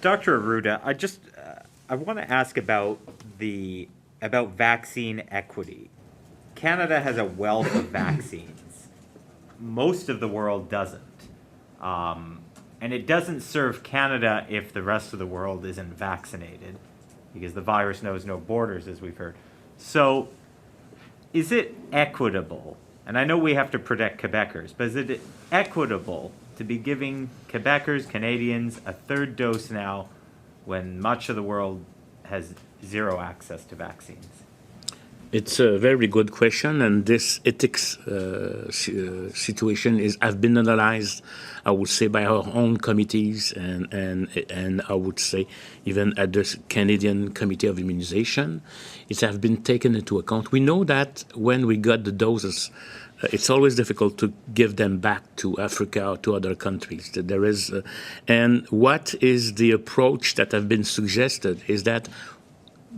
Dr. Arruda, I want to ask about vaccine equity. Canada has a wealth of vaccines. Most of the world doesn't. Um, and it doesn't serve Canada if the rest of the world isn't vaccinated, because the virus knows no borders, as we've heard. So, is it equitable? And I know we have to protect Quebecers, but is it equitable to be giving Quebecers, Canadians, a third dose now when much of the world has zero access to vaccines? It's a very good question, and this ethics situation has been analyzed, I would say, by our own committees, and I would say even at the Canadian Committee of Immunization, it has been taken into account. We know that when we got the doses, it's always difficult to give them back to Africa or to other countries. There is, and what is the approach that have been suggested is that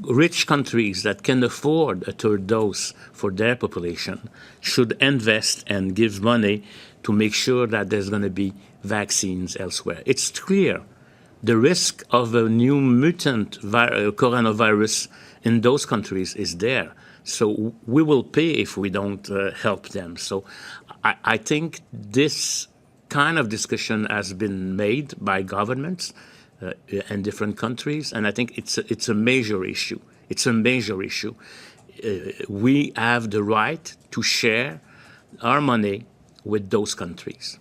rich countries that can afford a third dose for their population should invest and give money to make sure that there's going to be vaccines elsewhere. It's clear the risk of a new mutant coronavirus in those countries is there. So we will pay if we don't help them. So I think this kind of discussion has been made by governments in different countries, and I think it's a major issue. It's a major issue. We have the right to share our money with those countries.